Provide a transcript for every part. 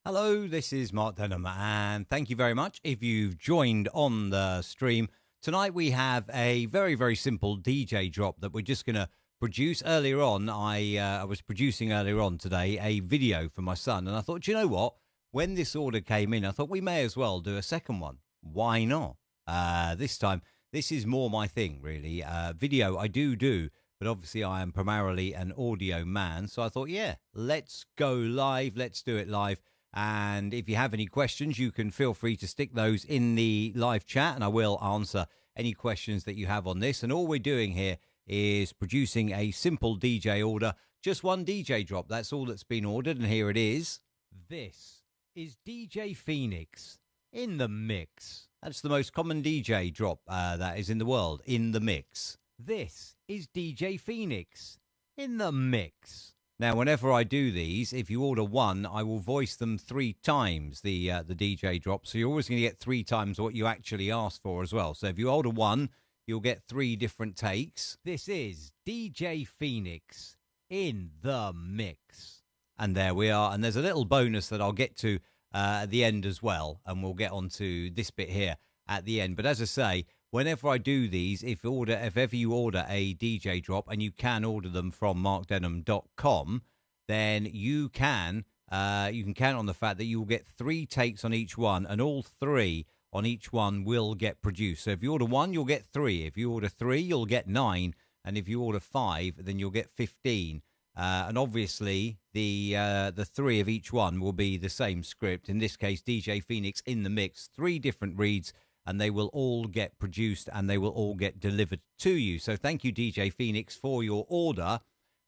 Hello, this is Mark Denham, and thank you very much if you've joined on the stream. Tonight we have a very, very simple DJ drop that we're just going to produce. Earlier on, I was producing earlier on today a video for my son, and I thought, you know what? When this order came in, I thought we may as well do a second one. Why not? This time, this is more my thing, really. Video I do, but obviously I am primarily an audio man, so I thought, yeah, let's go live. Let's do it live. And if you have any questions, you can feel free to stick those in the live chat, and I will answer any questions that you have on this. And all we're doing here is producing a simple DJ order, just one DJ drop. That's all that's been ordered, and here it is. This is DJ Phoenix in the mix. That's the most common DJ drop that is in the world, in the mix. This is DJ Phoenix in the mix. Now, whenever I do these, if you order one, I will voice them 3 times, the DJ drop. So you're always going to get 3 times what you actually asked for as well. So if you order one, you'll get 3 different takes. This is DJ Phoenix in the mix. And there we are. And there's a little bonus that I'll get to at the end as well. And we'll get onto this bit here at the end. But as I say, whenever I do these, if ever you order a DJ drop, and you can order them from markdenham.com, then you can count on the fact that you will get 3 takes on each one, and all 3 on each one will get produced. So if you order 1, you'll get 3. If you order 3, you'll get 9, and if you order 5, then you'll get 15. And obviously, the 3 of each one will be the same script. In this case, DJ Phoenix in the mix, 3 different reads, and they will all get produced and they will all get delivered to you. So thank you, DJ Phoenix, for your order.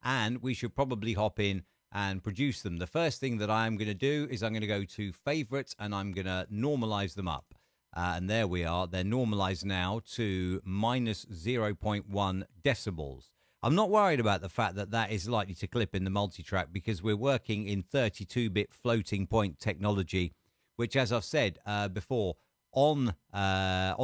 And we should probably hop in and produce them. The first thing that I'm going to do is I'm going to go to favorites and I'm going to normalize them up. And there we are. They're normalized now to minus 0.1 decibels. I'm not worried about the fact that that is likely to clip in the multitrack because we're working in 32-bit floating point technology, which, as I've said before, on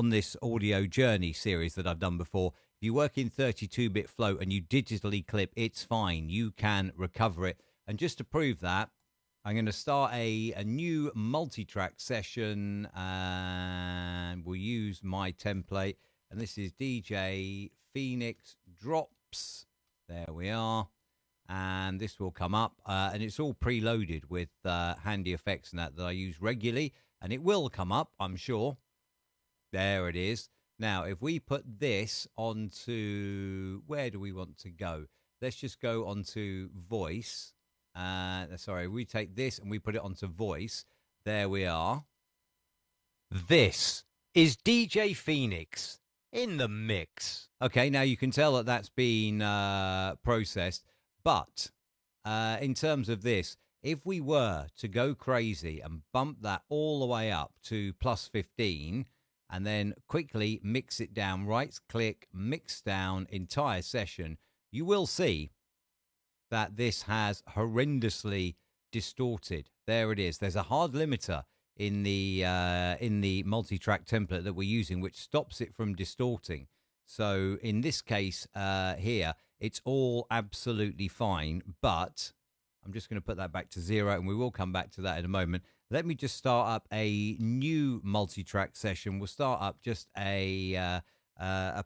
this audio journey series that I've done before, if you work in 32-bit float and you digitally clip, it's fine. You can recover it. And just to prove that, I'm going to start a new multi-track session, and we'll use my template. And this is DJ Phoenix Drops. There we are. And this will come up. And it's all preloaded with handy effects and that I use regularly. And it will come up, I'm sure. There it is. Now, if we put this onto... Where do we want to go? Let's just go onto voice. Sorry, we take this and we put it onto voice. There we are. This is DJ Phoenix in the mix. Okay, now you can tell that that's been processed. But in terms of this, if we were to go crazy and bump that all the way up to plus 15 and then quickly mix it down, right-click, mix down entire session, you will see that this has horrendously distorted. There it is. There's a hard limiter in the multi-track template that we're using, which stops it from distorting. So in this case here, it's all absolutely fine, but I'm just going to put that back to 0, and we will come back to that in a moment. Let me just start up a new multi-track session. We'll start up just a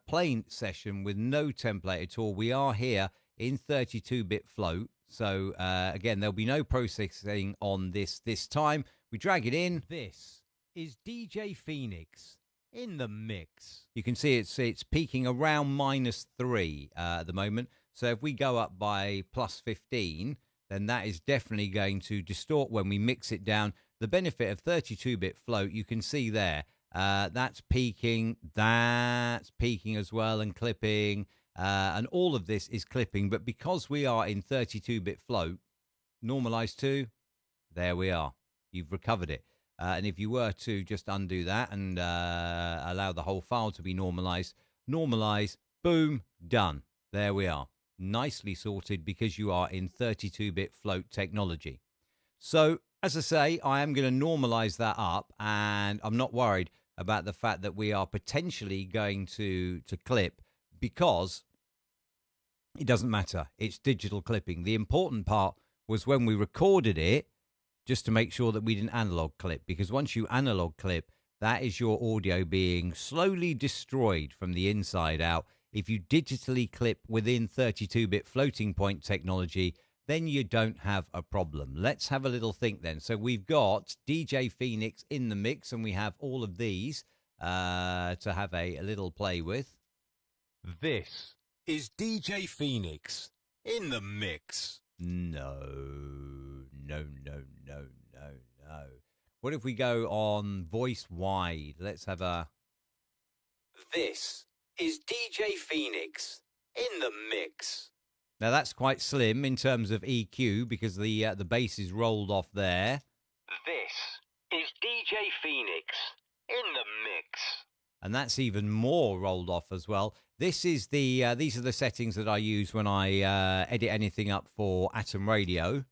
plain session with no template at all. We are here in 32-bit float. So, again, there'll be no processing on this time. We drag it in. This is DJ Phoenix in the mix. You can see it's peaking around minus 3 at the moment. So if we go up by plus 15... then that is definitely going to distort when we mix it down. The benefit of 32-bit float, you can see there, that's peaking as well, and clipping, and all of this is clipping. But because we are in 32-bit float, normalized to, there we are. You've recovered it. And if you were to just undo that and allow the whole file to be normalized, normalize, boom, done. There we are. Nicely sorted because you are in 32-bit float technology. So, as I say, I am going to normalize that up, and I'm not worried about the fact that we are potentially going to clip, because it doesn't matter. It's digital clipping. The important part was when we recorded it, just to make sure that we didn't analog clip, because once you analog clip, that is your audio being slowly destroyed from the inside out. If you digitally clip within 32-bit floating point technology, then you don't have a problem. Let's have a little think then. So we've got DJ Phoenix in the mix, and we have all of these to have a little play with. This is DJ Phoenix in the mix. No. What if we go on voice wide? Let's have a... This is DJ Phoenix in the mix. Now that's quite slim in terms of EQ because the bass is rolled off there. This is DJ Phoenix in the mix. And that's even more rolled off as well. This is these are the settings that I use when I edit anything up for Atom Radio.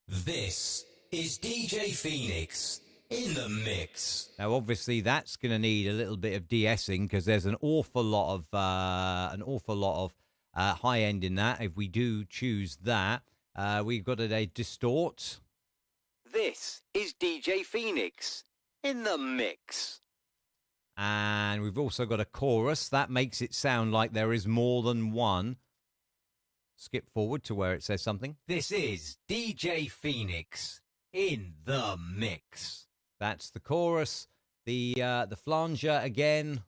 This is DJ Phoenix in the mix. Now, obviously, that's going to need a little bit of de-essing because there's an awful lot of high end in that. If we do choose that, we've got a distort. This is DJ Phoenix in the mix. And we've also got a chorus. That makes it sound like there is more than one. Skip forward to where it says something. This is DJ Phoenix in the mix. That's the chorus. The flanger again.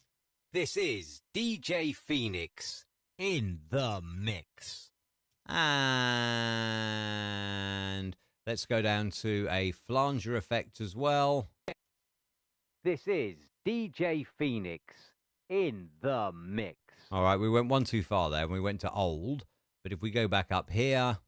This is DJ Phoenix in the mix. And let's go down to a flanger effect as well. This is DJ Phoenix in the mix. All right, we went one too far there and we went to old. But if we go back up here.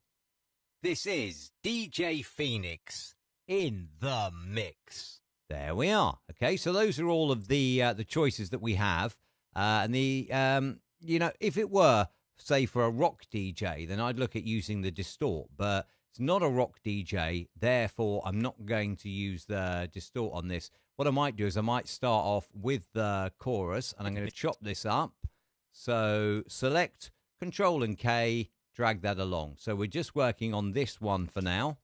This is DJ Phoenix in the mix. There we are. Okay, so those are all of the choices that we have. And if it were, say, for a rock DJ, then I'd look at using the distort. But it's not a rock DJ, therefore I'm not going to use the distort on this. What I might do is I might start off with the chorus, and I'm going to chop this up. So select Control and K, drag that along. So we're just working on this one for now.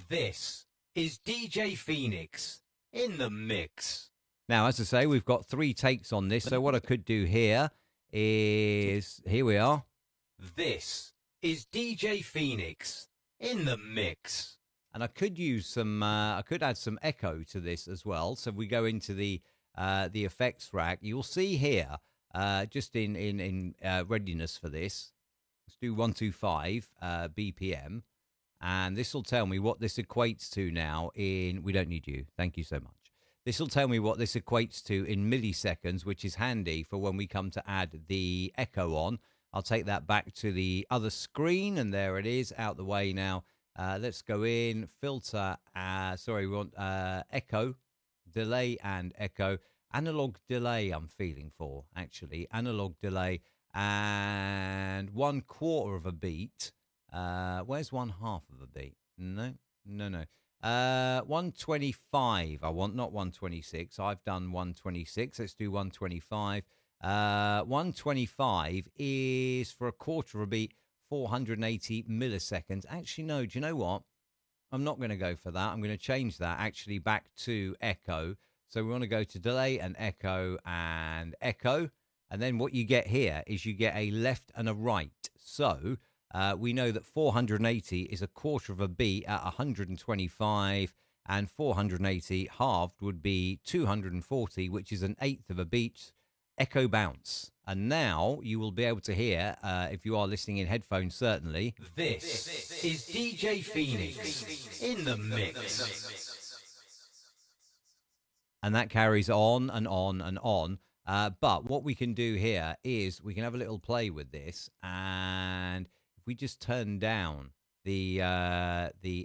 This is DJ Phoenix in the mix. Now, as I say, we've got 3 takes on this. So what I could do here is, here we are. This is DJ Phoenix in the mix. And I could use some, I could add some echo to this as well. So if we go into the effects rack, you'll see here, just in readiness for this, let's do 125 BPM. And this will tell me what this equates to now in, we don't need you, thank you so much. This will tell me what this equates to in milliseconds, which is handy for when we come to add the echo on. I'll take that back to the other screen, and there it is, out the way now. Let's go in, filter, we want echo, delay and echo. Analog delay I'm feeling for, actually. Analog delay and 1/4 of a beat. Where's 1/2 of a beat? No. 125 I want, not 126. I've done 126. Let's do 125. 125 is for 1/4 of a beat, 480 milliseconds. Actually, no, do you know what? I'm not going to go for that. I'm going to change that actually back to echo. So we want to go to delay and echo. And then what you get here is you get a left and a right. So we know that 480 is 1/4 of a beat at 125, and 480 halved would be 240, which is 1/8 of a beat. Echo bounce. And now you will be able to hear, if you are listening in headphones, certainly. This is DJ Phoenix in the mix. And that carries on and on and on. But what we can do here is we can have a little play with this. And if we just turn down the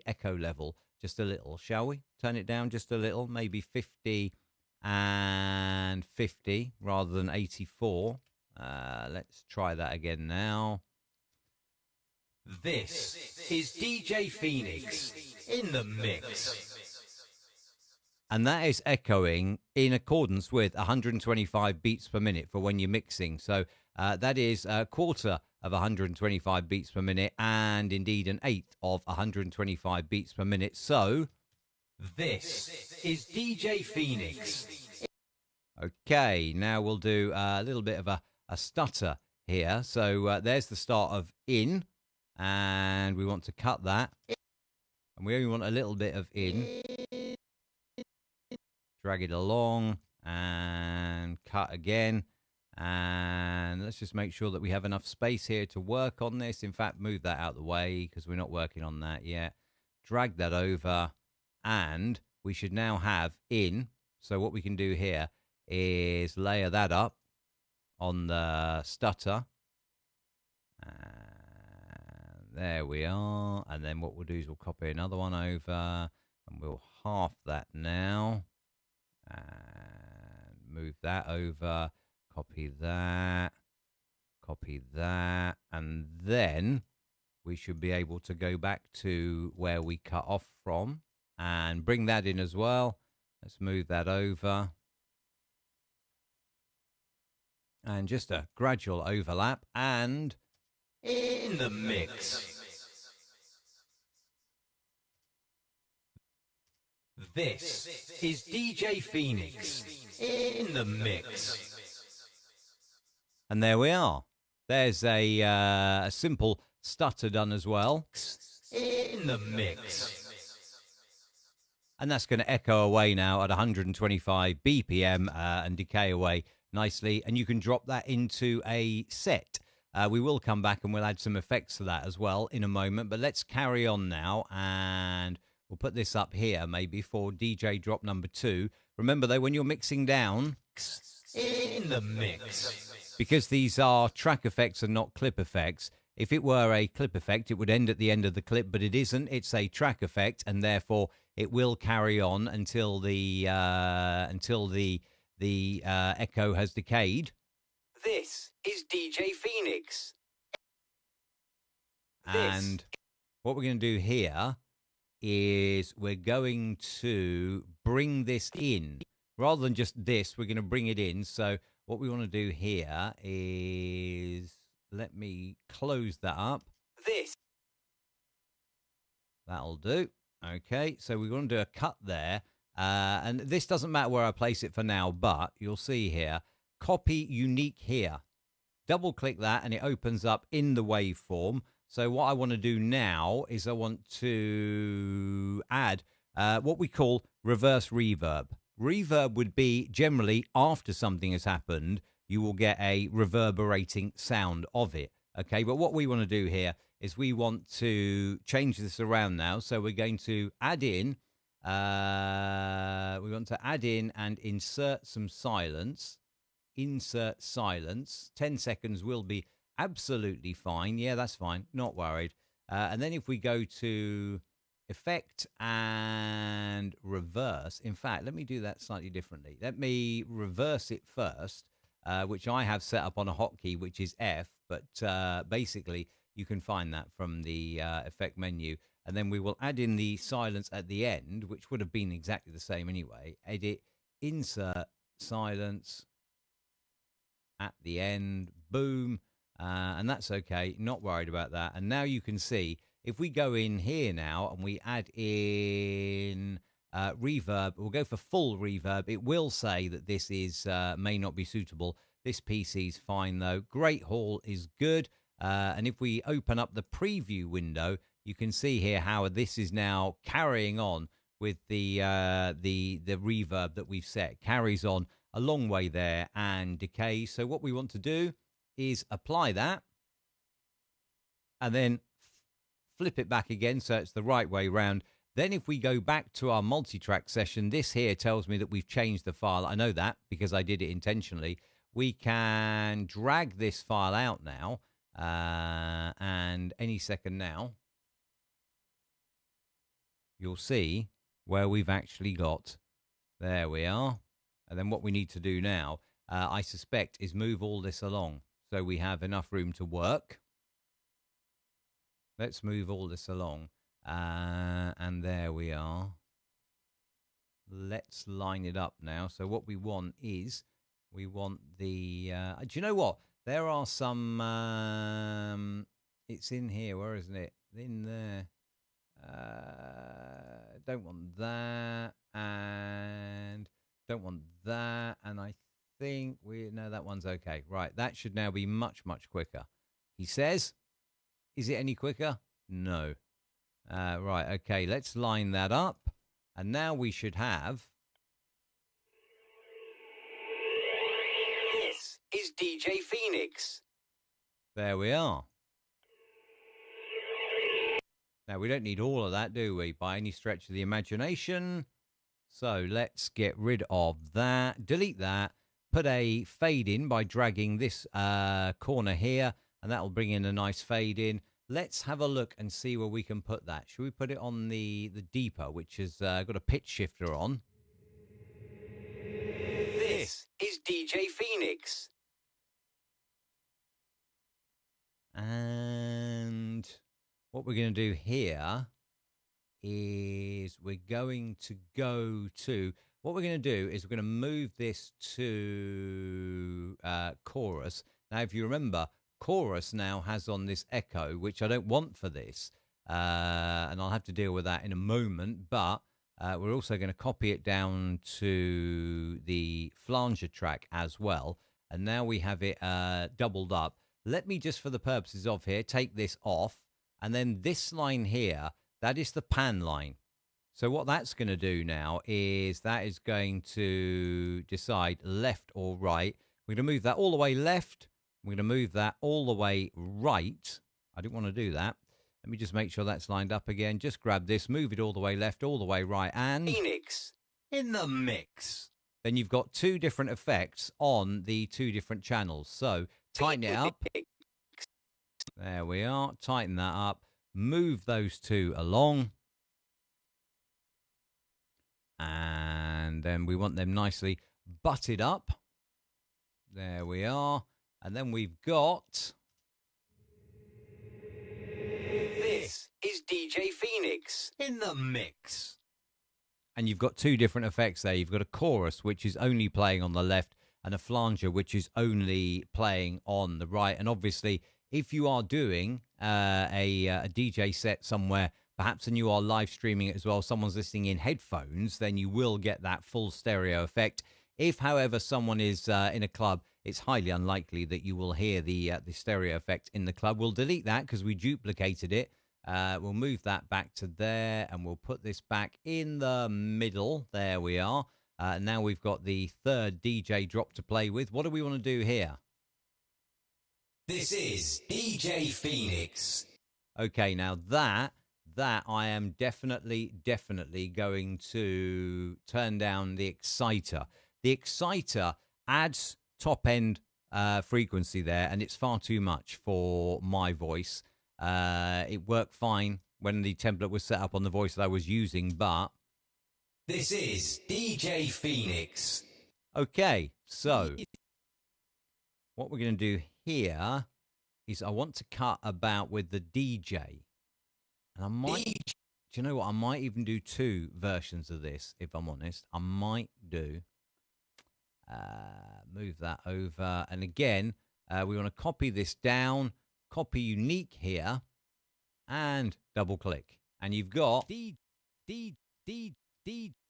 echo level just a little, shall we? Turn it down just a little, maybe 50 and 50 rather than 84. Let's try that again now. This is DJ Phoenix in the mix. And that is echoing in accordance with 125 beats per minute for when you're mixing. So that is 1/4 of 125 beats per minute, and indeed 1/8 of 125 beats per minute. So This is DJ Phoenix. Okay, now we'll do a little bit of a stutter here. So there's the start of in, and we want to cut that. And we only want a little bit of in. Drag it along and cut again. And let's just make sure that we have enough space here to work on this. In fact, move that out of the way because we're not working on that yet. Drag that over, and we should now have in. So what we can do here is layer that up on the stutter. And there we are. And then what we'll do is we'll copy another one over, and we'll half that now. And move that over, copy that, and then we should be able to go back to where we cut off from and bring that in as well. Let's move that over. And just a gradual overlap, and in the mix. This is DJ Phoenix in the mix. And there we are. There's a simple stutter done as well. In the mix. And that's going to echo away now at 125 BPM and decay away nicely. And you can drop that into a set. We will come back and we'll add some effects to that as well in a moment. But let's carry on now, and we'll put this up here maybe for DJ drop number 2. Remember though, when you're mixing down, in the mix. Because these are track effects and not clip effects. If it were a clip effect, it would end at the end of the clip, but it isn't. It's a track effect, and therefore it will carry on until the echo has decayed. This is DJ Phoenix. And what we're going to do here is we're going to bring this in. Rather than just this, we're going to bring it in. So what we want to do here is, let me close that up. That'll do. Okay, so we're going to do a cut there. And this doesn't matter where I place it for now, but you'll see here, copy unique here. Double click that and it opens up in the waveform. So what I want to do now is I want to add what we call reverse reverb. Reverb would be generally after something has happened, you will get a reverberating sound of it. Okay, but what we want to do here is we want to change this around now. So we're going to add in, and insert some silence. Insert silence. 10 seconds will be absolutely fine. Yeah, that's fine. Not worried. And then if we go to effect and reverse, in fact, let me do that slightly differently. Let me reverse it first, which I have set up on a hotkey, which is F, but basically you can find that from the effect menu. And then we will add in the silence at the end, which would have been exactly the same anyway. Edit, insert, silence at the end, boom. And that's okay, not worried about that. And now you can see, if we go in here now and we add in reverb, we'll go for full reverb. It will say that this is may not be suitable. This PC's fine though. Great Hall is good. And if we open up the preview window, you can see here how this is now carrying on with the reverb that we've set. Carries on a long way there and decays. So what we want to do is apply that and then flip it back again so it's the right way round. Then if we go back to our multi-track session, this here tells me that we've changed the file. I know that because I did it intentionally. We can drag this file out now, and any second now, you'll see where we've actually got. There we are. And then what we need to do now, I suspect, is move all this along so we have enough room to work. Let's move all this along. And there we are. Let's line it up now. So what we want is, we want the... do you know what? There are some... it's in here. Where isn't it? In there. Don't want that, and don't want that, and I think no, that one's okay. Right, that should now be much, much quicker. He says, is it any quicker? No. Right, okay, let's line that up, and now we should have. This is DJ Phoenix. There we are. Now, we don't need all of that, do we, by any stretch of the imagination? So let's get rid of that, delete that, put a fade in by dragging this corner here, and that will bring in a nice fade in. Let's have a look and see where we can put that. Should we put it on the deeper, which has got a pitch shifter on? This is DJ Phoenix. And what we're going to do here is we're going to what we're going to do is we're going to move this to chorus. Now, if you remember, chorus now has on this echo, which I don't want for this, and I'll have to deal with that in a moment, but we're also going to copy it down to the flanger track as well, and now we have it doubled up. Let me just, for the purposes of here, take this off, and then this line here, that is the pan line. So what that's going to do now is that is going to decide left or right. We're going to move that all the way left. We're going to move that all the way right. I didn't want to do that. Let me just make sure that's lined up again. Just grab this, move it all the way left, all the way right, and Phoenix in the mix. Then you've got two different effects on the two different channels. So tighten it up. There we are. Tighten that up. Move those two along. And then we want them nicely butted up. There we are. And then we've got... This is DJ Phoenix in the mix. And you've got two different effects there. You've got a chorus, which is only playing on the left, and a flanger, which is only playing on the right. And obviously, if you are doing a DJ set somewhere, perhaps, and you are live streaming it as well, someone's listening in headphones, then you will get that full stereo effect. If, however, someone is in a club, it's highly unlikely that you will hear the stereo effect in the club. We'll delete that because we duplicated it. We'll move that back to there, and we'll put this back in the middle. There we are. Now we've got the third DJ drop to play with. What do we want to do here? This is DJ Phoenix. Okay, now that I am definitely going to turn down the exciter. The exciter adds top end frequency there, and it's far too much for my voice. It worked fine when the template was set up on the voice that I was using, but... This is DJ Phoenix. Okay, so what we're going to do here is I want to cut about with the DJ. And I might... Do you know what? I might even do two versions of this, if I'm honest. I might do... move that over. And again, we want to copy this down, copy unique here, and double click. And you've got D.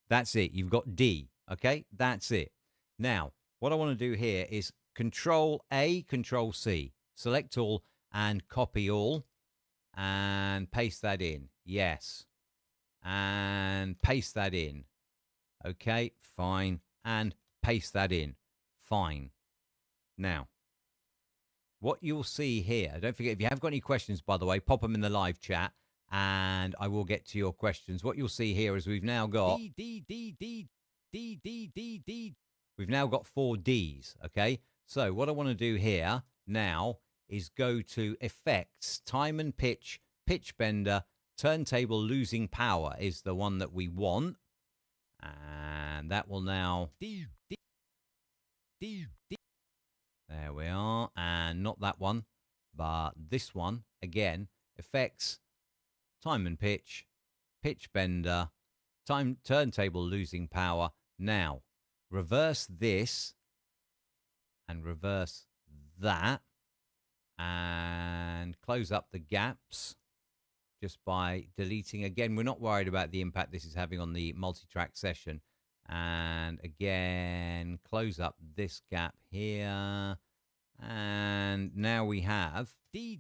That's it. You've got D. Okay, that's it. Now, what I want to do here is Control A, Control C, select all, and copy all, and paste that in. Yes. And paste that in. Okay, fine. And paste that in. Fine. Now, what you'll see here, don't forget, if you have got any questions, by the way, pop them in the live chat, and I will get to your questions. What you'll see here is we've now got... We've now got 4 Ds, okay? So what I want to do here now is go to Effects, Time and Pitch, Pitch Bender, Turntable Losing Power is the one that we want. And that will now... There we are. And not that one, but this one. Again, Effects, Time and Pitch, Pitch Bender, Turntable Losing Power. Now, reverse this and reverse that and close up the gaps. just by deleting. Again, we're not worried about the impact this is having on the multi-track session. And again, close up this gap here. And now we have a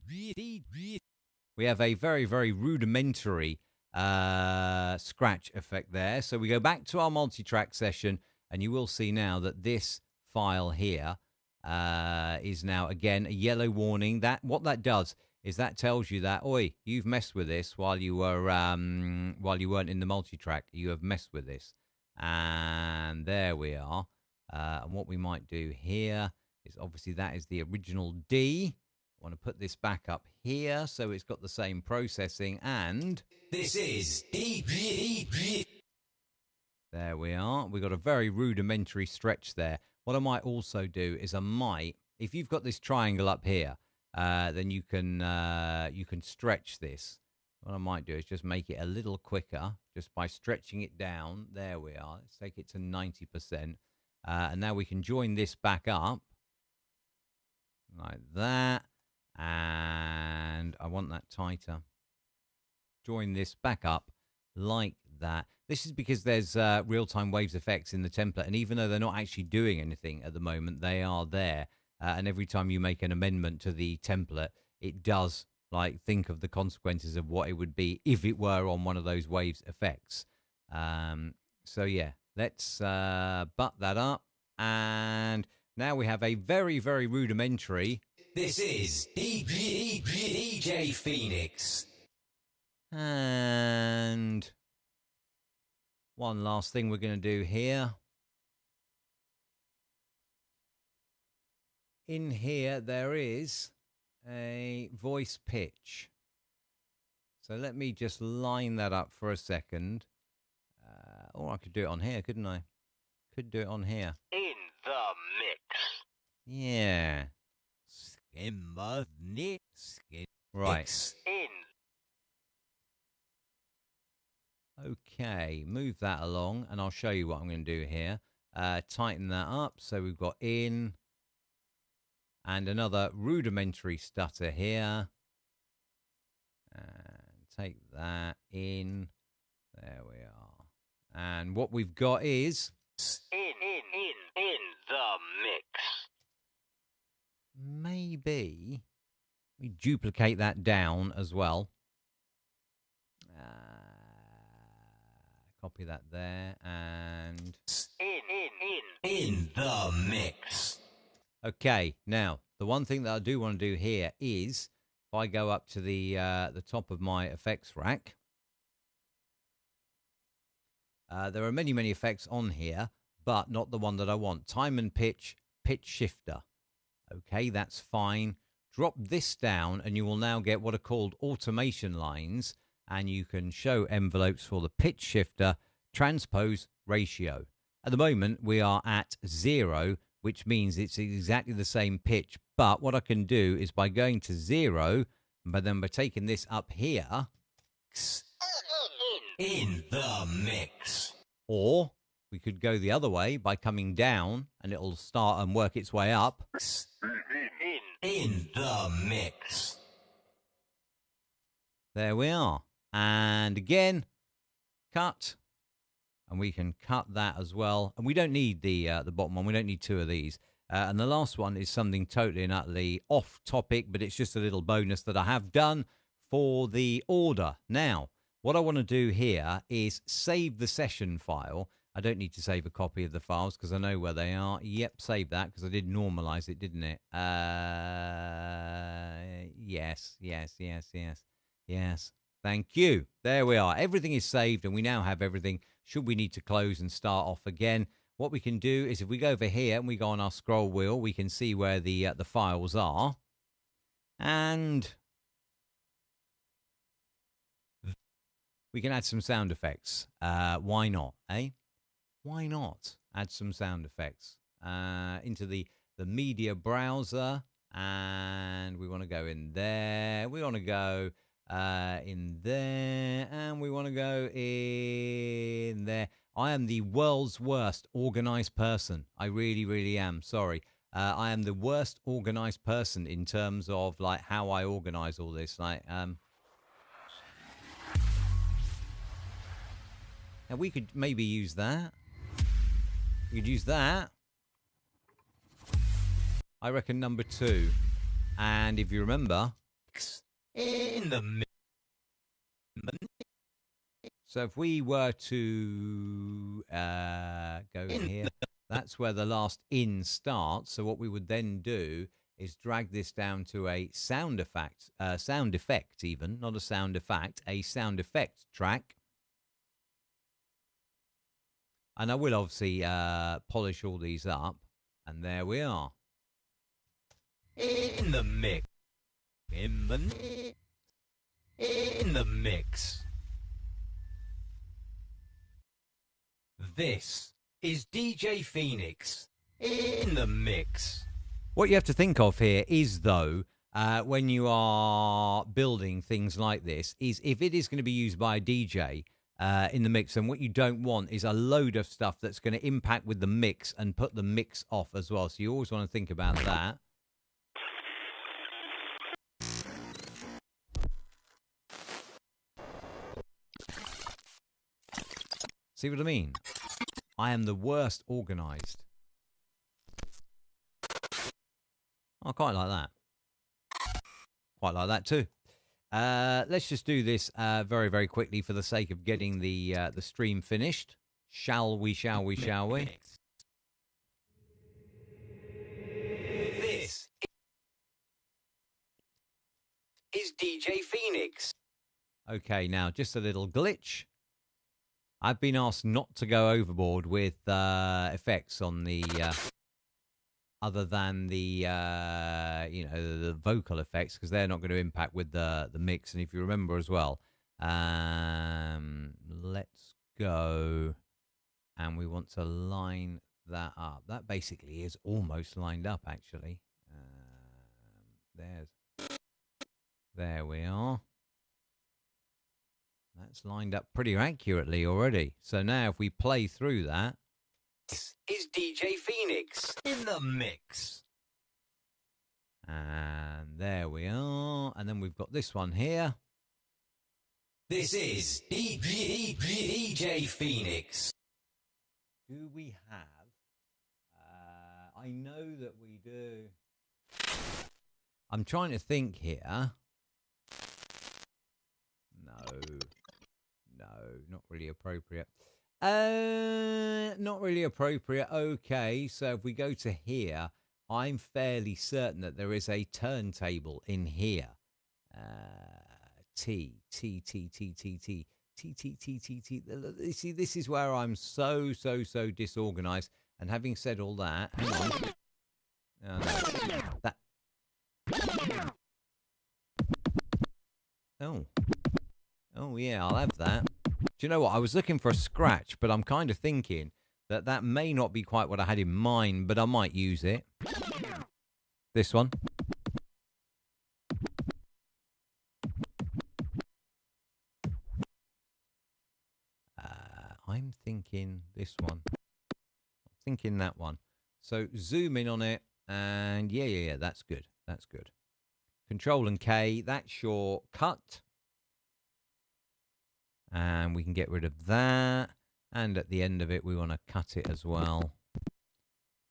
very, very rudimentary scratch effect there. So we go back to our multi-track session, and you will see now that this file here is now, again, a yellow warning. That what that does is that tells you that, oi, you've messed with this while you weren't in the multi-track. You have messed with this. And there we are. And what we might do here is, obviously, that is the original D. I want to put this back up here so it's got the same processing. And this is D. There we are. We've got a very rudimentary stretch there. What I might also do is if you've got this triangle up here, then you can stretch this. What I might do is just make it a little quicker just by stretching it down. There we are. Let's take it to 90%. And now we can join this back up like that. And I want that tighter. Join this back up like that. This is because there's real-time waves effects in the template. And even though they're not actually doing anything at the moment, they are there. And every time you make an amendment to the template, it does think of the consequences of what it would be if it were on one of those waves effects. So yeah, let's butt that up. And now we have a very, very rudimentary. This is DJ Phoenix. And one last thing we're going to do here. In here, there is a voice pitch. So let me just line that up for a second. Or I could do it on here, couldn't I? Could do it on here. In the mix. Yeah. Right. Okay, move that along, and I'll show you what I'm going to do here. Tighten that up, so we've got in, and another rudimentary stutter here. And take that in. There we are. And what we've got is in the mix. Maybe we duplicate that down as well. Copy that there, and in the mix. Okay, now the one thing that I do want to do here is, if I go up to the top of my effects rack, there are many effects on here, but not the one that I want. Time and pitch shifter. Okay, that's fine. Drop this down, and you will now get what are called automation lines. And you can show envelopes for the pitch shifter transpose ratio. At the moment, we are at 0, which means it's exactly the same pitch. But what I can do is by going to 0, but then by taking this up here. In the mix. Or we could go the other way by coming down, and it'll start and work its way up. In the mix. There we are. And again, cut, and we can cut that as well. And we don't need the bottom one. We don't need 2 of these. And the last one is something totally and utterly off topic, but it's just a little bonus that I have done for the order. Now, what I want to do here is save the session file. I don't need to save a copy of the files because I know where they are. Yep, save that because I did normalize it, didn't it? Yes. Thank you. There we are. Everything is saved, and we now have everything. Should we need to close and start off again, what we can do is if we go over here and we go on our scroll wheel, we can see where the files are. And we can add some sound effects. Why not, eh? Why not add some sound effects into the media browser? And we want to go in there. We want to go in there, and we want to go in there. I am the world's worst organized person. I really am. Sorry. I am the worst organized person in terms of how I organize all this. Now, we could maybe use that. We could use that. I reckon number 2. And if you remember... In the mix. So if we were to go in here, that's where the last in starts. So what we would then do is drag this down to a sound effect even, not a sound effect, a sound effect track. And I will obviously polish all these up. And there we are. In the mix. In the mix. This is DJ Phoenix in the mix. What you have to think of here is, though, when you are building things like this, is if it is going to be used by a DJ in the mix, and what you don't want is a load of stuff that's going to impact with the mix and put the mix off as well. So you always want to think about that. See what I mean? I am the worst organised. I quite like that. Quite like that too. Let's just do this very, very quickly for the sake of getting the stream finished. Shall we? This is DJ Phoenix. Okay, now just a little glitch. I've been asked not to go overboard with effects on the other than the the vocal effects, because they're not going to impact with the mix. And if you remember as well, let's go, and we want to line that up. That basically is almost lined up, actually. There we are. That's lined up pretty accurately already. So now if we play through that. This is DJ Phoenix in the mix. And there we are. And then we've got this one here. This is DJ Phoenix. Do we have? I know that we do. I'm trying to think here. No, not really appropriate. Not really appropriate. Okay, so if we go to here, I'm fairly certain that there is a turntable in here. T. See, this is where I'm so disorganized. And having said all that, hang on. That. Oh, yeah, I'll have that. Do you know what? I was looking for a scratch, but I'm kind of thinking that may not be quite what I had in mind, but I might use it. This one. I'm thinking this one. I'm thinking that one. So zoom in on it, and yeah, that's good. That's good. Control and K, that's your cut. And we can get rid of that. And at the end of it, we want to cut it as well.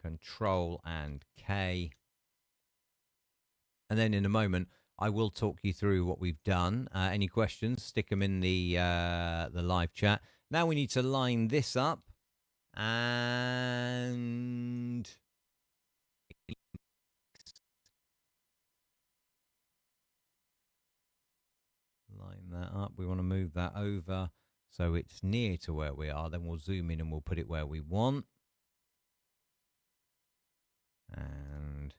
Control and K. And then in a moment, I will talk you through what we've done. Any questions, stick them in the live chat. Now we need to line this up. And... line that up. We want to move that over so it's near to where we are. Then we'll zoom in and we'll put it where we want. And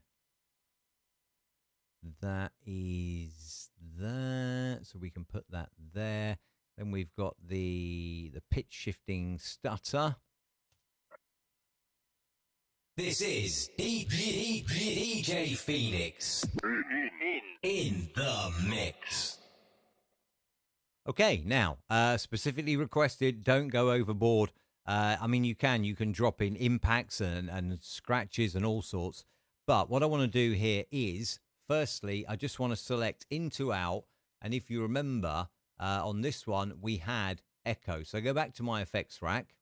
that is that. So we can put that there. Then we've got the pitch shifting stutter. This is DJ Phoenix in the mix. Okay, now, specifically requested, don't go overboard. I mean, you can drop in impacts and scratches and all sorts. But what I want to do here is, firstly, I just want to select into, out. And if you remember, on this one, we had echo. So go back to my effects rack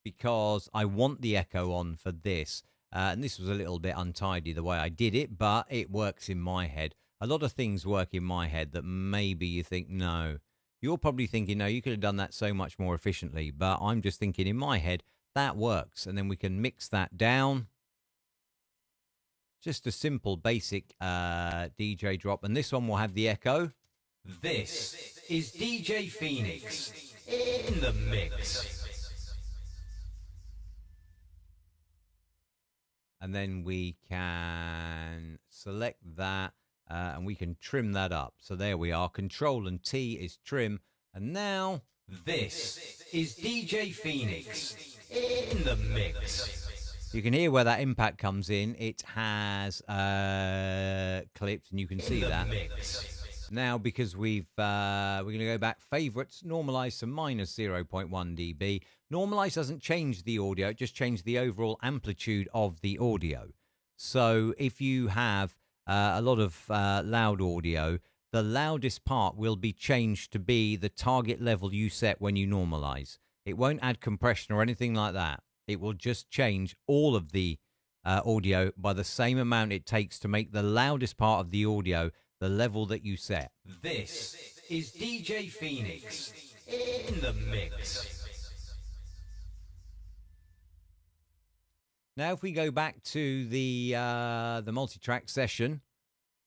because I want the echo on for this. And this was a little bit untidy the way I did it, but it works in my head. A lot of things work in my head that maybe you think, no. You're probably thinking, no, you could have done that so much more efficiently. But I'm just thinking in my head, that works. And then we can mix that down. Just a simple, basic DJ drop. And this one will have the echo. This is DJ Phoenix in the mix. And then we can select that and we can trim that up. So there we are. Control and T is trim. And now this is DJ Phoenix in the mix. You can hear where that impact comes in. It has clipped, and you can see that. Now, because we're going to go back, favorites, normalize to minus 0.1 dB. Normalize doesn't change the audio, it just changes the overall amplitude of the audio. So if you have a lot of loud audio, the loudest part will be changed to be the target level you set when you normalize. It won't add compression or anything like that. It will just change all of the audio by the same amount it takes to make the loudest part of the audio the level that you set. This is DJ Phoenix in the mix. Now, if we go back to the multi-track session,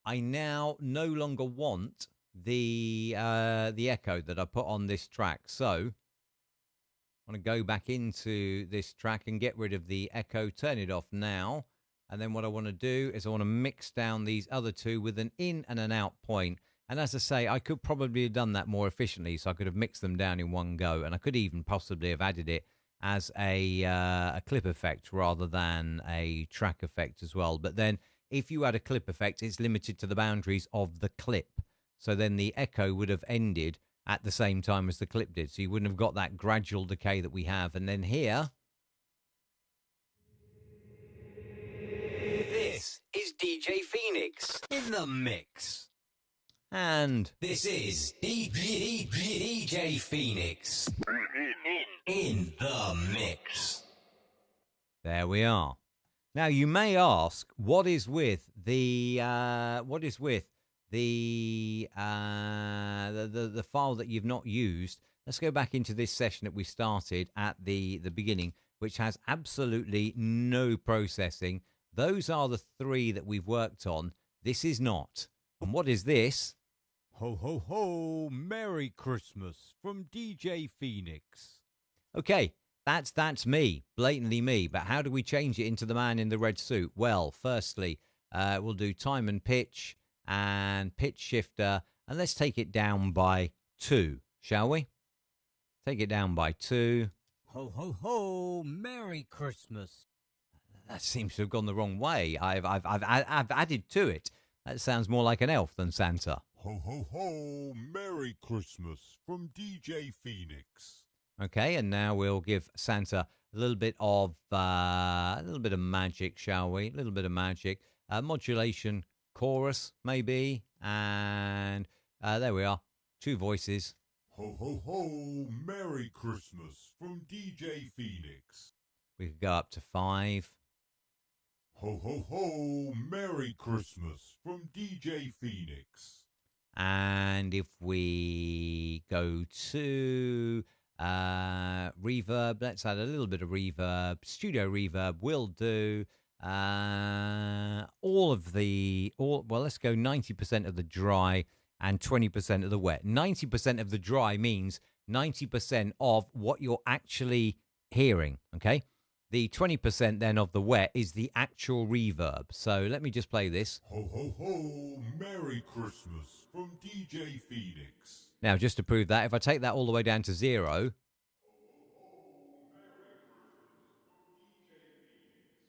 I now no longer want the echo that I put on this track. So I want to go back into this track and get rid of the echo, turn it off now. And then what I want to do is I want to mix down these other two with an in and an out point. And as I say, I could probably have done that more efficiently, so I could have mixed them down in one go. And I could even possibly have added it as a clip effect rather than a track effect as well. But then if you add a clip effect, it's limited to the boundaries of the clip. So then the echo would have ended at the same time as the clip did. So you wouldn't have got that gradual decay that we have. And then here... This is DJ Phoenix in the mix. And this is DJ Phoenix in the mix. There we are. Now you may ask, what is with the file that you've not used? Let's go back into this session that we started at the beginning, which has absolutely no processing. Those are the three that we've worked on. This is not. And what is this? Ho, ho, ho, Merry Christmas from DJ Phoenix. Okay, that's me, blatantly me. But how do we change it into the man in the red suit? Well, firstly, we'll do time and pitch shifter. And let's take it down by 2, shall we? Take it down by 2. Ho, ho, ho, Merry Christmas. That seems to have gone the wrong way. I've added to it. That sounds more like an elf than Santa. Ho, ho, ho, Merry Christmas from DJ Phoenix. Okay, and now we'll give Santa a little bit of magic, shall we? A little bit of magic. Modulation, chorus, maybe. And there we are. 2 voices. Ho, ho, ho, Merry Christmas from DJ Phoenix. We could go up to 5. Ho, ho, ho, Merry Christmas from DJ Phoenix. And if we go to reverb, let's add a little bit of reverb. Studio reverb will do. Let's go 90% of the dry and 20% of the wet. 90% of the dry means 90% of what you're actually hearing, okay? The 20% then of the wet is the actual reverb. So let me just play this. Ho, ho, ho, Merry Christmas from DJ Phoenix. Now, just to prove that, if I take that all the way down to 0,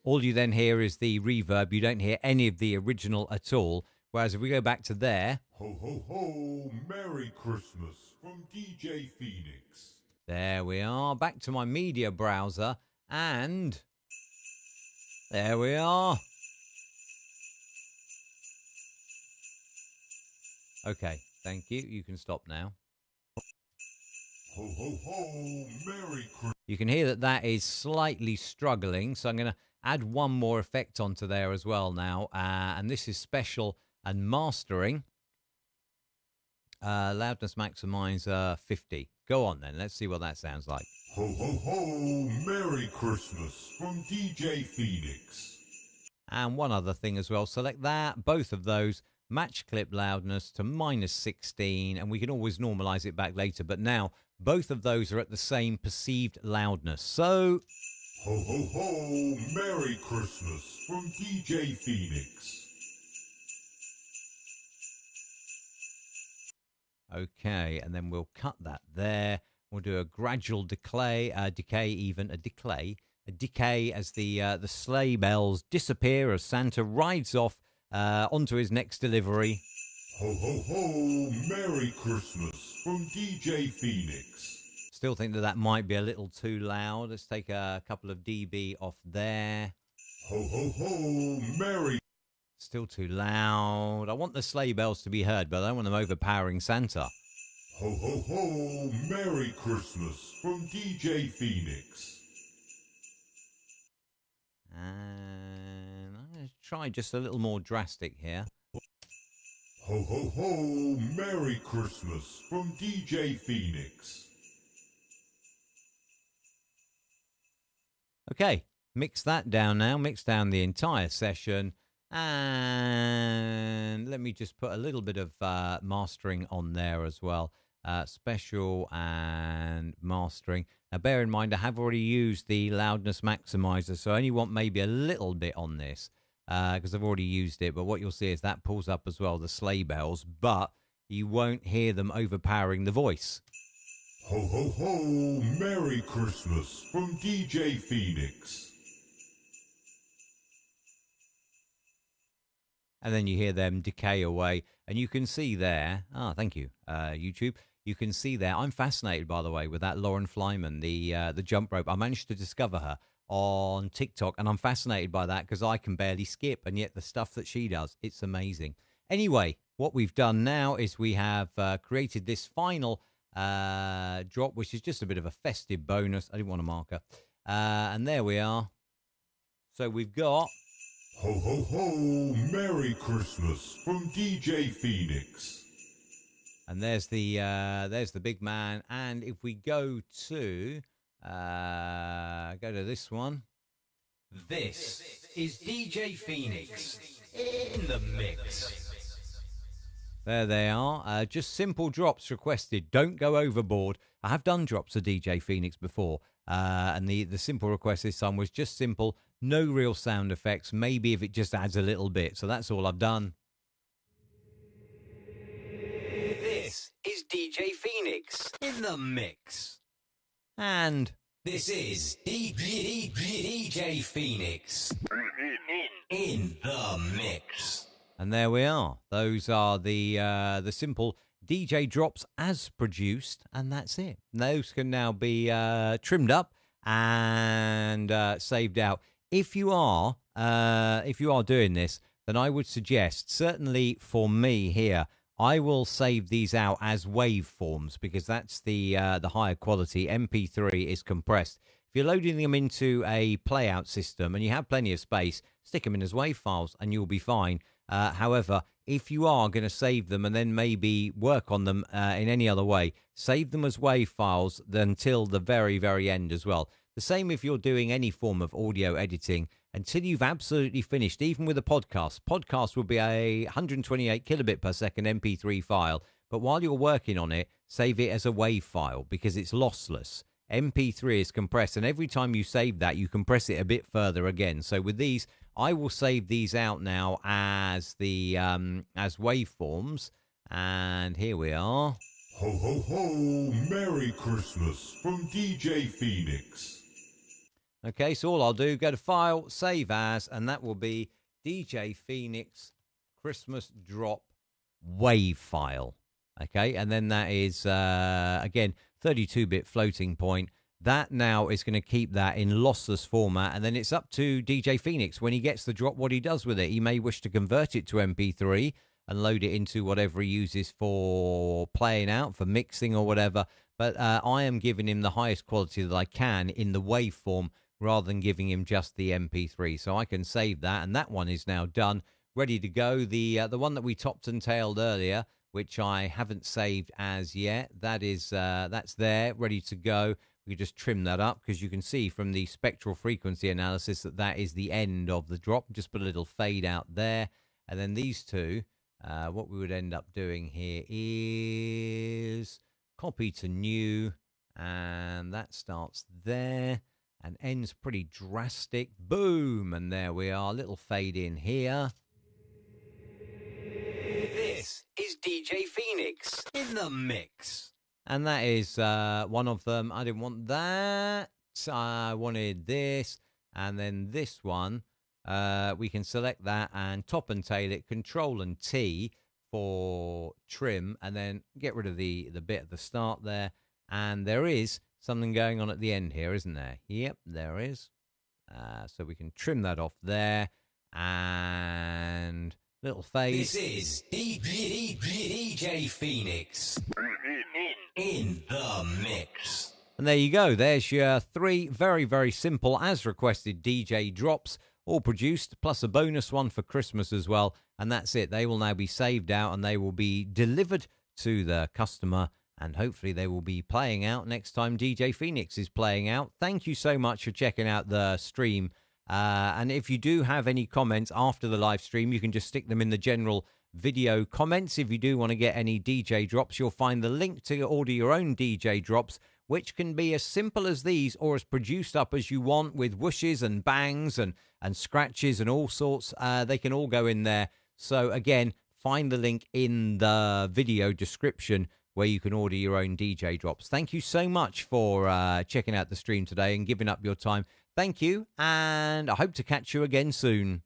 all you then hear is the reverb. You don't hear any of the original at all. Whereas if we go back to there... Ho, ho, ho, Merry Christmas from DJ Phoenix. There we are. Back to my media browser. And there we are. Okay, thank you. You can stop now. Ho, ho, ho, Merry Christmas. You can hear that that is slightly struggling, so I'm going to add one more effect onto there as well now, and this is special and mastering. Loudness maximizer 50. Go on then, let's see what that sounds like. Ho, ho, ho, Merry Christmas from DJ Phoenix. And one other thing as well, select that, both of those, match clip loudness to -16, and we can always normalize it back later, but now both of those are at the same perceived loudness. So, ho, ho, ho, Merry Christmas from DJ Phoenix. okay, and then we'll cut that there. We'll do a gradual decay as the sleigh bells disappear as Santa rides off onto his next delivery. Ho, ho, ho, Merry Christmas from DJ Phoenix. Still think that might be a little too loud. Let's take a couple of dB off there. Ho, ho, ho, Merry. Still too loud. I want the sleigh bells to be heard, but I don't want them overpowering Santa. Ho, ho, ho, Merry Christmas from DJ Phoenix. And I'm going to try just a little more drastic here. Ho, ho, ho, Merry Christmas from DJ Phoenix. Okay, mix that down now. Mix down the entire session. And let me just put a little bit of mastering on there as well. Special and mastering. Now, bear in mind, I have already used the loudness maximizer, so I only want maybe a little bit on this because I've already used it. But what you'll see is that pulls up as well the sleigh bells, but you won't hear them overpowering the voice. Ho, ho, ho, Merry Christmas from DJ Phoenix. And then you hear them decay away, and you can see there. Thank you, YouTube. You can see there. I'm fascinated, by the way, with that Lauren Flyman, the jump rope. I managed to discover her on TikTok, and I'm fascinated by that because I can barely skip, and yet the stuff that she does, it's amazing. Anyway, what we've done now is we have created this final drop, which is just a bit of a festive bonus. I didn't want a marker. And there we are. So we've got... Ho, ho, ho, Merry Christmas from DJ Phoenix. And there's the big man. And if we go to this one. This is DJ Phoenix in the mix. There they are. Just simple drops requested. Don't go overboard. I have done drops of DJ Phoenix before. And the simple request this time was just simple. No real sound effects. Maybe if it just adds a little bit. So that's all I've done. This is DJ Phoenix in the mix. And this is DJ Phoenix in the mix. And there we are. Those are the simple DJ drops as produced, and that's it. Those can now be trimmed up and saved out. If you are doing this, then I would suggest, certainly for me here, I will save these out as waveforms because that's the higher quality. MP3 is compressed. If you're loading them into a playout system and you have plenty of space, stick them in as WAV files and you'll be fine. However, if you are going to save them and then maybe work on them in any other way, save them as WAV files until the very, very end as well. The same if you're doing any form of audio editing until you've absolutely finished, even with a podcast. Podcast will be a 128 kilobit per second MP3 file, but while you're working on it, save it as a WAV file because it's lossless. MP3 is compressed, and every time you save that, you compress it a bit further again. So with these, I will save these out now as the as waveforms, and here we are. Ho, ho, ho, Merry Christmas from DJ Phoenix. Okay, so all I'll do, go to File, Save As, and that will be DJ Phoenix Christmas Drop WAV file. Okay, and then that is, again, 32-bit floating point. That now is going to keep that in lossless format, and then it's up to DJ Phoenix when he gets the drop what he does with it. He may wish to convert it to MP3 and load it into whatever he uses for playing out, for mixing or whatever. but I am giving him the highest quality that I can in the waveform rather than giving him just the MP3. So I can save that, and that one is now done, ready to go. The one that we topped and tailed earlier, which I haven't saved as yet, that's there, ready to go. We just trim that up because you can see from the spectral frequency analysis that that is the end of the drop. Just put a little fade out there, and then these two, what we would end up doing here is copy to new, and that starts there and ends pretty drastic. Boom, and there we are, little fade in here. This is DJ Phoenix in the mix. And that is one of them. I didn't want that. I wanted this. And then this one, we can select that and top and tail it, Control and T for trim, and then get rid of the bit at the start there. And there is something going on at the end here, isn't there? Yep, there is. So we can trim that off there. And little fade. This is DJ Phoenix in the mix. And there you go. There's your 3 very, very simple, as requested, DJ drops, all produced, plus a bonus one for Christmas as well. And that's it. They will now be saved out and they will be delivered to the customer. And hopefully they will be playing out next time DJ Phoenix is playing out. Thank you so much for checking out the stream. And if you do have any comments after the live stream, you can just stick them in the general video comments. If you do want to get any DJ drops, you'll find the link to order your own DJ drops, which can be as simple as these or as produced up as you want with whooshes and bangs and scratches and all sorts. They can all go in there. So again, find the link in the video description where you can order your own DJ drops. Thank you so much for checking out the stream today and giving up your time. Thank you, and I hope to catch you again soon.